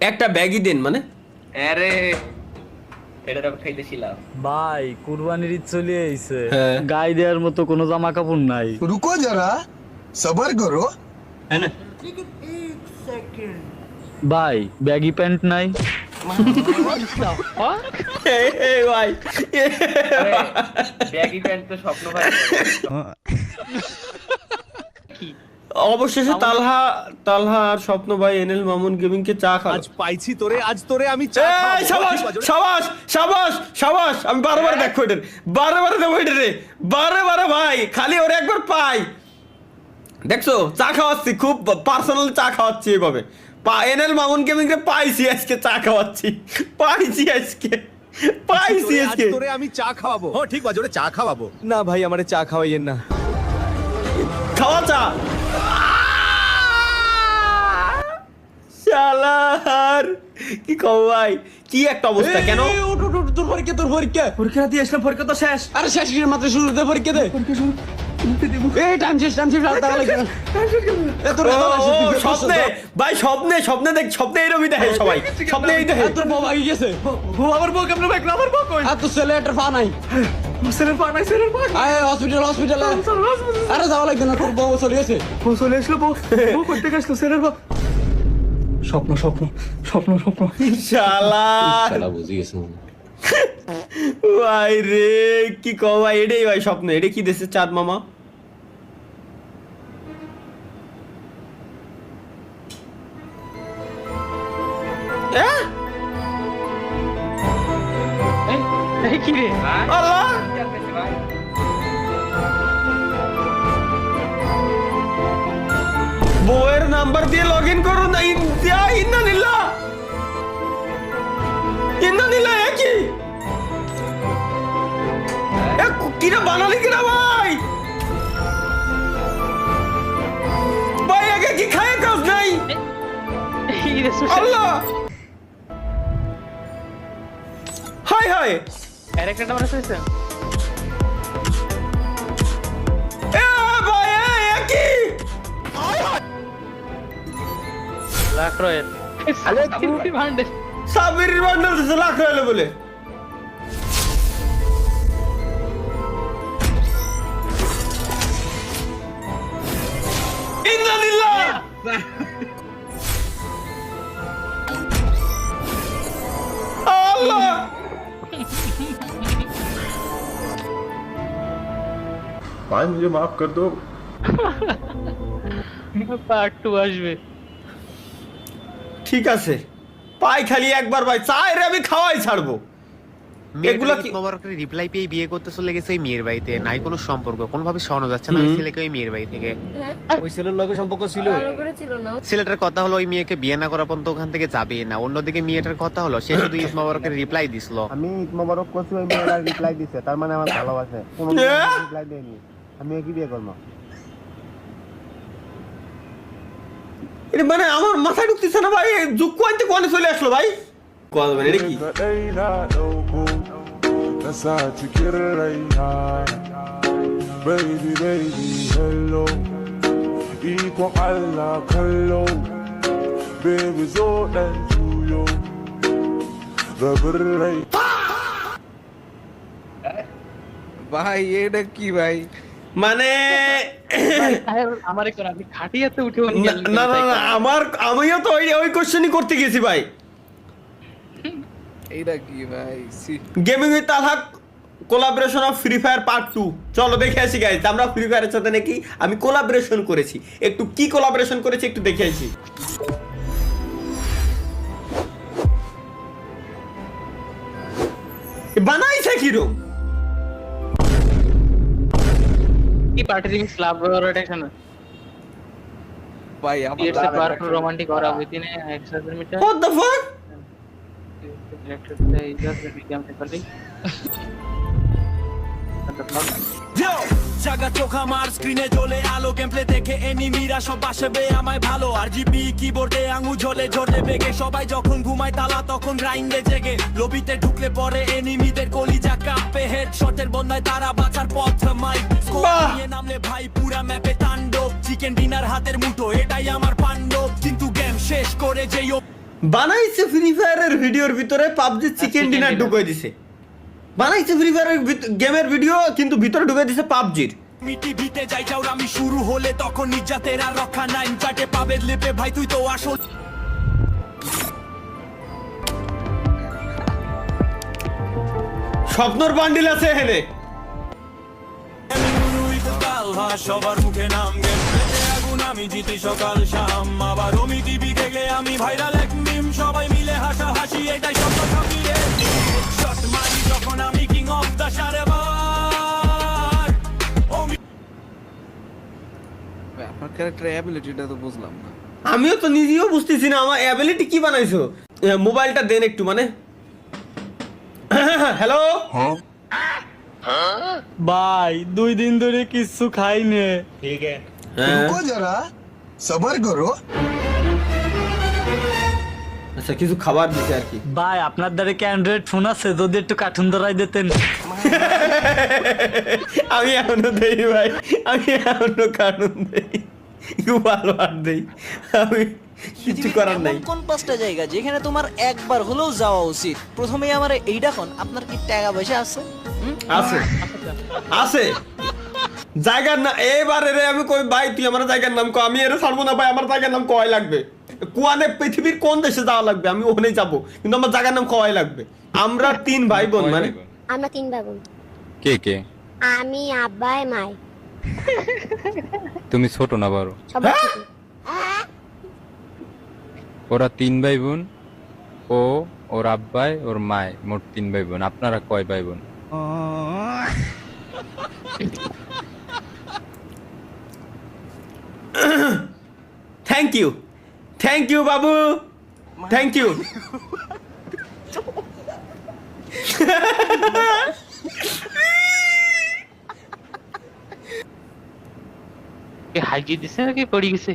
একটা ব্যাগই দেন মানে আরে এটা তো খাইতেছিলাম ভাই কুরবানির ঈদ চলে আইছে হ্যাঁ। গায়ে দেওয়ার মতো কোনো জামা কাপড় নাই। रुको जरा सबर करो হ্যাঁ না ভাই ব্যাগি প্যান্ট নাই। এই ভাই ব্যাগি প্যান্ট তো স্বপ্ন ভাই অবশেষে তালহা আর স্বপ্ন ভাই এনএল মামুন গেমিং কে চা খাওয়া। আজ পাইছি তোরে আমি চা এই খাওয়াবো। শাবাশ শাবাশ শাবাশ শাবাশ আমি বারবার দেখো এটা বারবার দেখো এটা রে বারবার ভাই খালি ওরে একবার পাই দেখছো চা খাওয়াচ্ছি খুব পার্সোনাল চা খাওয়াচ্ছি এইভাবে এনএল মামুন গেমিং কে পাইছি আজকে চা খাওয়াচ্ছি পাইছি আজকে তোরে আমি চা খাওয়াবো। হ্যাঁ ঠিক বাজে ওরে চা খাওয়াবো। না ভাই আমারে চা খাওয়াইয়েন না। খাওয়া চা শালার কি কও ভাই কি একটা অবস্থা কেন তোর পরীক্ষা দিয়ে আসলাম পরীক্ষা তো শেষ। আরে শেষ করে মাত্র শুরু দে পরীক্ষা দে এই টাইম শেষ আর তাহলে লাগে এ তোর ও স্বপ্নে ভাই স্বপ্নে দেখ স্বপ্নে এই রবি দেখে সবাই স্বপ্নে এই দেখে তোর বউ ভাগি গেছে ও আমার বউ কেমন ভাই আমার বউ কই? আর তোর ছেলে একটা পা নাই ছেলের পা নাই ছেলের পা। আয় হসপিটাল আরে যাওয়া লাগবে না তোর বউ চলে গেছে ও চলে আসলো বউ করতে গেছিল ছেলের বউ। স্বপ্ন শালা বুঝি গেছে ভাই রে কি কও ভাই এটাই ভাই স্বপ্ন এটা কি দেশে চাঁদ মামা কি রে আল্লাহ ভাই বউয়ের নাম্বার দিয়ে লগ ইন করো না ইন্নানিল্লাহ কি কিরা বানালি কিনা ভাই ভাই আগে কি খায় কাজ নাই আল্লাহ হাই হাই ক্যারেক্টারটা মানে হয়েছে এ ভাই এ কি লাখ রয়েল আরে তুই ভান্ডে সাবির বান্ডাল দিছে লাখ হইলো বলে ইন্নালিল্লাহ আল্লাহ भाई मुझे माफ कर दो পার্ট 2 আসবে ঠিক আছে পাই খালি একবার ভাই চাই রে আমি খাওয়াই ছাড়বো এগুলা কি মোবারকের রিপ্লাই পেয়ে বিয়ে করতে চলে গেছে ওই মেয়ের বাড়িতে নাই কোনো সম্পর্ক কোনোভাবে শোনা যাচ্ছে না ওই ছেলেকে ওই মেয়ের বাড়ি থেকে ওই ছেলের লগে সম্পর্ক ছিল ছেলেটার কথা হলো ওই মেয়েকে বিয়ে না করা পর্যন্ত ওখান থেকে যাবে না অন্যদিকে মেয়েটার কথা হলো সে শুধু ঈদ মোবারকের রিপ্লাই দিছিল আমি ঈদ মোবারক করছি ওই মেয়েরা রিপ্লাই দিছে তার মানে আমার ভালোবাসে কোনো রিপ্লাই দেয়নি আমি কি বিয়ে করবো এটা মানে আমার মাথায় ঢুকতেছে না ভাই যুগ কোয়ান্তে কোয়ানে চলে আসলো ভাই কোয়া মানে এটা কি نساتك الريحان بيبي بيبي هلو ايكو على كلو بيبي زود انتو ببري ভাই এটা কি ভাই মানে আমারে কোন আপনি খাটিয়াতে উঠে না আমিও তো ওই কোশ্চেনই করতে গেছি ভাই এটা কি ভাই gaming with Talha collaboration of free fire part 2 চলো দেখে আসি গাইস আমরা ফ্রি ফায়ারের সাথে নাকি আমি কোলাবোরেশন করেছি একটু কি কোলাবোরেশন করেছি একটু দেখে আসি বানাইছে কি রকম কি পার্টি রিমিক্স লাভ রোটেশন ভাই it's a powerful romantic aura within a experiment what the fuck জাগা চোখ আমার স্ক্রিনে জ্বলে আলো গেমপ্লে দেখে এনিমিরা সব বাসবে আমায় ভালো আরজিবি কিবোর্ডে আঙু ঝোলে ঝোলে বেগে সবাই যখন ঘুমায় তালা তখন গ্রাইন্ডে জেগে লবিতে ঢুকলে পরে এনিমিদের কলিজা কাঁপে হেডশটের বন্যায় তারা বাঁচার পথ মাইক স্কোর নিয়ে নামলে ভাই পুরা ম্যাপে তাণ্ডব চিকেন ডিনার হাতের মুঠো এটাই আমার পাণ্ডব কিন্তু গেম শেষ করে যেই বানাইছে ফ্রি ফায়ারের ভিডিওর ভিতরে পাবজি চিকেন ডিনার ঢুকিয়ে দিছে। বানাইছে ফ্রি ফায়ারের গেমের ভিডিও কিন্তু ভিতরে ঢুকিয়ে দিছে পাবজির। আমি টিভিতে যাই চাও আমি শুরু হলে তখন নির্যাতের আর রক্ষা নাই চাটে পাবে লেপে ভাই তুই তো আসল স্বপ্নর বান্ডিল আছে এখানে। সবার মুখে নাম গেমে আগুন আমি জিতি সকাল শাম আবার আমি টিভি থেকে আমি ভাইরাল এক মিম সবাই মিলে হাসা হাসি এটাই সব সামিরে শট মারি যখন আমি কিং অফ দা সারেবার আপনার ক্যারেক্টার অ্যাবিলিটিটা তো বুঝলাম না। আমিও তো নিজেও বুঝতেছি না আমার অ্যাবিলিটি কি বানাইছো। মোবাইলটা দেন একটু মানে। হ্যালো ভাই 2 দিন ধরে কিছু খাইনে। रुको जरा सबर करो আচ্ছা কিছু খাবার দিতে আর কি। ভাই আপনার দ্বারা কি অ্যান্ড্রয়েড ফোন আছে? যদি একটু কার্টুন ধরাই দিতেন। আমি এখনো দেই ভাই, আমি এখনো কারণ দেই, খুব ভালো আর দেই, আমি কিছু করার নাই। কোন 5টা জায়গা যেখানে তোমার একবার হলেও যাওয়া উচিত? প্রথমেই আমার এইটা কোন আপনার কি টাকা পয়সা আছে? আছে আছে জায়গার না এবারে রে আমি কই ভাই তুই আমার জায়গার নাম কো, আমি এর ছাড়বো না ভাই, আমার জায়গার নাম কয় লাগবে কোয়ানে পৃথিবীর কোন দেশে যাওয়া লাগবে আমি ওখানেই যাবো, কিন্তু আমার জায়গার নাম কয় লাগবে। আমরা 3 ভাই বোন মানে আমরা 3 ভাই বোন। কে কে? আমি আব্বাই মাই তুমি ছোট না বড়? সবাই ছোট। ওরা 3 ভাই বোন, ও ওর আব্বাই ওর মায়, মোট 3 ভাই বোন। আপনারা কয় ভাই বোন? Thank you Babu, thank you. হাইকি দিছে নাকি পড়ে গেছে?